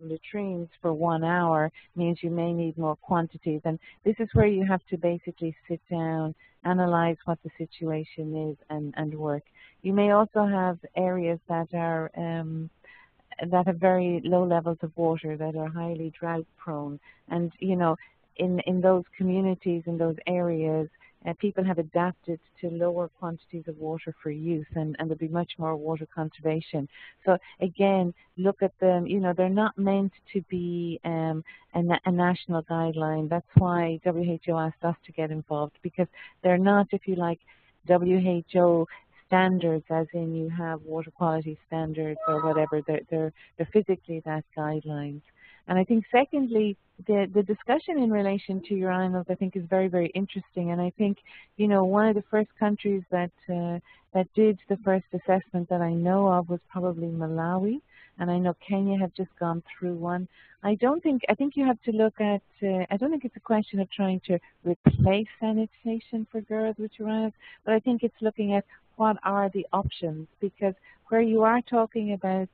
latrines for 1 hour means you may need more quantities. And this is where you have to basically sit down, analyze what the situation is, and work. You may also have areas that have very low levels of water, that are highly drought prone. And, in those communities, in those areas, people have adapted to lower quantities of water for use, and there'll be much more water conservation. So again, look at them, they're not meant to be a national guideline. That's why WHO asked us to get involved, because they're not, if you like, WHO standards, as in you have water quality standards or whatever. They're physically that guidelines. And I think secondly, the discussion in relation to urinals, I think, is very, very interesting. And I think, one of the first countries that did the first assessment that I know of was probably Malawi. And I know Kenya have just gone through one. I think you have to look at, I don't think it's a question of trying to replace sanitation for girls with urinals, but I think it's looking at what are the options, because where you are talking about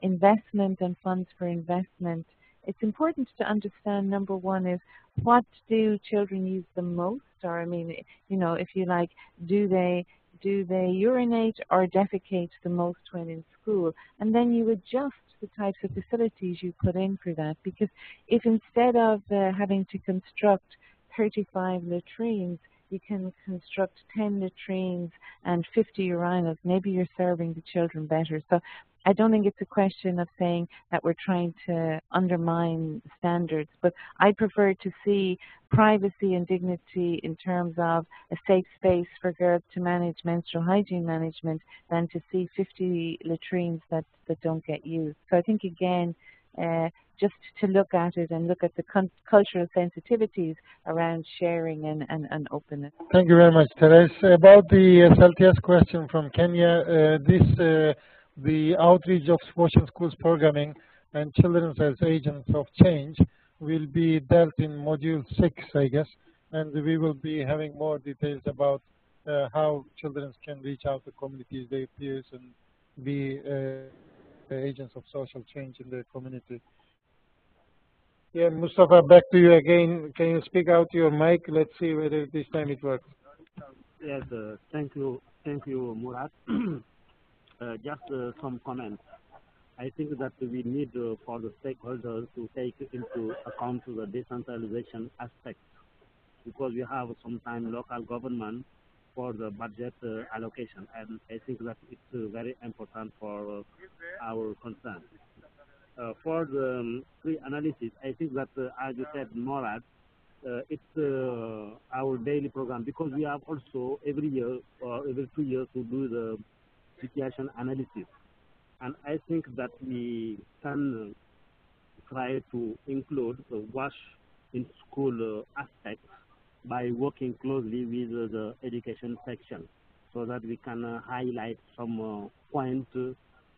investment and funds for investment, it's important to understand, number one, is what do children use the most? Or, I mean, if you like, do they urinate or defecate the most when in school? And then you adjust the types of facilities you put in for that. Because if instead of having to construct 35 latrines, you can construct 10 latrines and 50 urinals, maybe you're serving the children better. So I don't think it's a question of saying that we're trying to undermine standards, but I prefer to see privacy and dignity in terms of a safe space for girls to manage menstrual hygiene management than to see 50 latrines that don't get used. So I think, again, just to look at it and look at the cultural sensitivities around sharing and openness. Thank you very much, Therese. About the SLTS question from Kenya, the outreach of Washington Schools programming and children as agents of change will be dealt in Module 6, I guess, and we will be having more details about how children can reach out to communities, their peers, and be agents of social change in the community. Yeah, Mustafa, back to you again. Can you speak out your mic? Let's see whether this time it works. Yes, thank you, Murad. Just some comments. I think that we need for the stakeholders to take into account the decentralization aspect, because we have sometimes local government for the budget allocation, and I think that it's very important for our concern. For the pre-analysis, I think that, as you said, Morad, it's our daily program, because we have also every year or every 2 years to do the situation analysis. And I think that we can try to include the wash in school aspect by working closely with the education section, so that we can highlight some points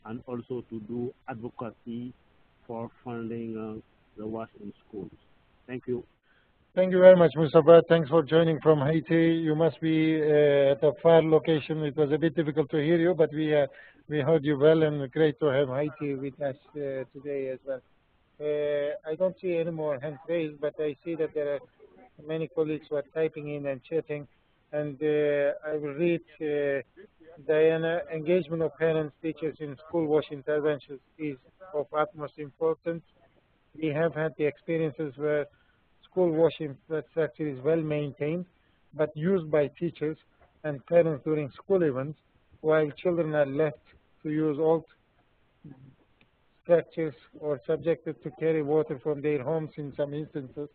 and also to do advocacy for funding the wash in schools. Thank you. Thank you very much, Mustafa. Thanks for joining from Haiti. You must be at a far location. It was a bit difficult to hear you, but we heard you well, and great to have Haiti with us today as well. I don't see any more hands raised, but I see that there are many colleagues who are typing in and chatting, and I will read Diana. Engagement of parents, teachers in school wash interventions is of utmost importance. We have had the experiences where school wash infrastructure is well maintained, but used by teachers and parents during school events, while children are left to use old structures or subjected to carry water from their homes in some instances.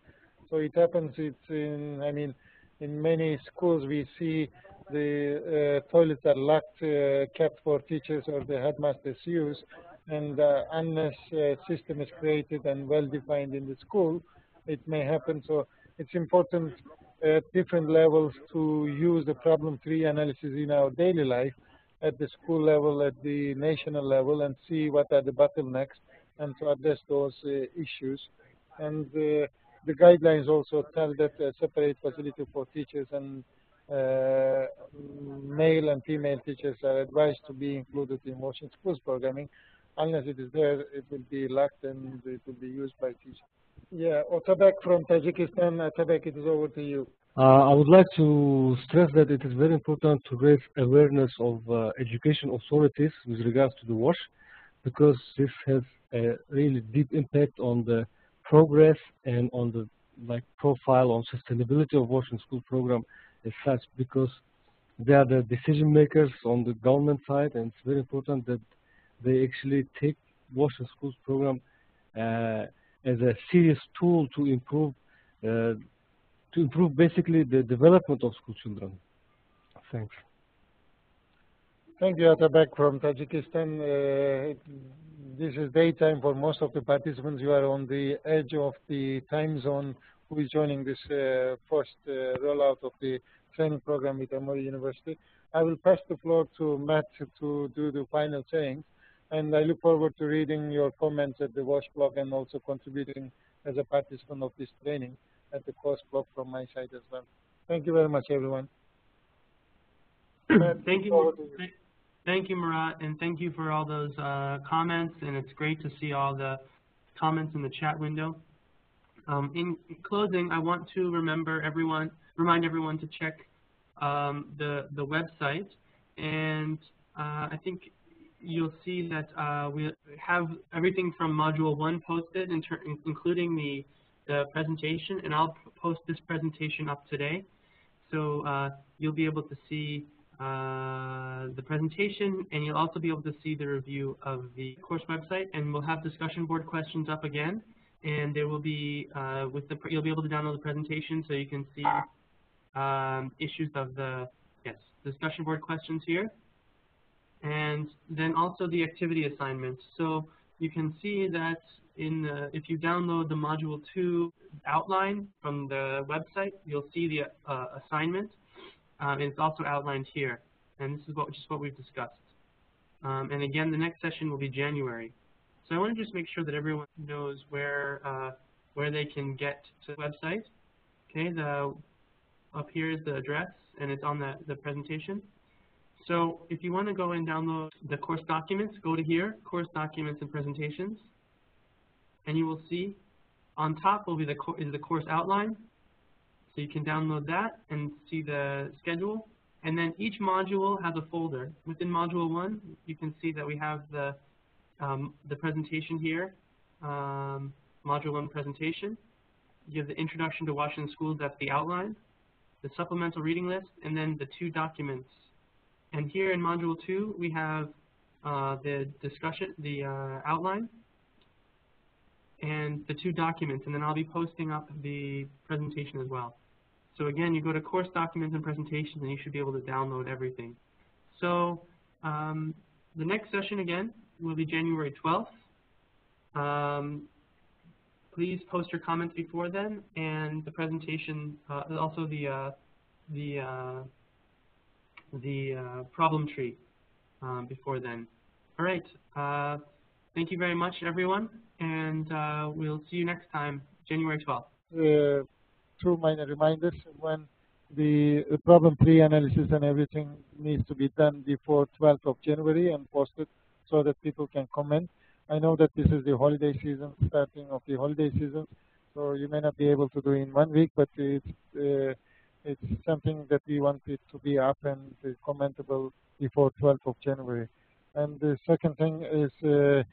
So it happens, in many schools we see the toilets are locked, kept for teachers or the headmasters use, and unless a system is created and well defined in the school, it may happen. So it's important at different levels to use the problem tree analysis in our daily life, at the school level, at the national level, and see what are the bottlenecks and to address those issues. And the guidelines also tell that a separate facility for teachers and male and female teachers are advised to be included in Washington Schools programming. unless it is there, it will be locked and it will be used by teachers. Yeah, Otabek from Tajikistan. Otabek, it is over to you. I would like to stress that it is very important to raise awareness of education authorities with regards to the WASH, because this has a really deep impact on the progress and on the profile on sustainability of WASH in school program as such, because they are the decision makers on the government side, and it's very important that they actually take WASH in schools program as a serious tool to improve basically the development of school children. Thanks. Thank you, Atabek from Tajikistan. This is daytime for most of the participants. You are on the edge of the time zone. Who is joining this first rollout of the training program with Emory University? I will pass the floor to Matt to do the final sayings, and I look forward to reading your comments at the WASH blog and also contributing as a participant of this training at the course blog from my side as well. Thank you very much, everyone. Thank you, Murat, and thank you for all those comments, and it's great to see all the comments in the chat window. In closing, I want to remind everyone to check the website, and I think you'll see that we have everything from Module 1 posted, including the presentation, and I'll post this presentation up today. So you'll be able to see the presentation, and you'll also be able to see the review of the course website, and we'll have discussion board questions up again, and there will be you'll be able to download the presentation so you can see issues of the discussion board questions here, and then also the activity assignments. So you can see that if you download the Module 2 outline from the website, you'll see the assignment. And it's also outlined here, and this is just what we've discussed. And again, the next session will be January. So I want to just make sure that everyone knows where they can get to the website. Okay, up here is the address, and it's on the presentation. So if you want to go and download the course documents, go to here, Course Documents and Presentations, and you will see on top will be the course outline. So you can download that and see the schedule. And then each module has a folder. Within Module 1, you can see that we have the presentation here, Module 1 presentation. You have the Introduction to Washington Schools, that's the outline, the supplemental reading list, and then the 2 documents. And here in Module 2, we have the discussion, the outline, and the 2 documents. And then I'll be posting up the presentation as well. So again, you go to Course Documents and Presentations, and you should be able to download everything. So the next session, again, will be January 12th. Please post your comments before then, and the presentation, also the problem tree before then. All right. Thank you very much, everyone, and we'll see you next time, January 12th. 2 minor reminders. When the problem tree analysis and everything needs to be done before 12th of January and posted so that people can comment. I know that this is the holiday season, starting of the holiday season, so you may not be able to do in 1 week, but it's something that we want it to be up and commentable before 12th of January. And the second thing is the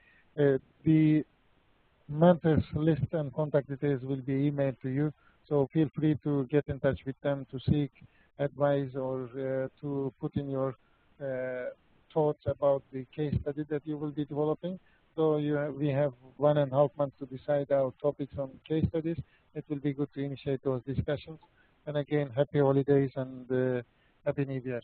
mentors list and contact details will be emailed to you. So feel free to get in touch with them to seek advice or to put in your thoughts about the case study that you will be developing. So we have 1.5 months to decide our topics on case studies. It will be good to initiate those discussions. And again, happy holidays and happy New Year.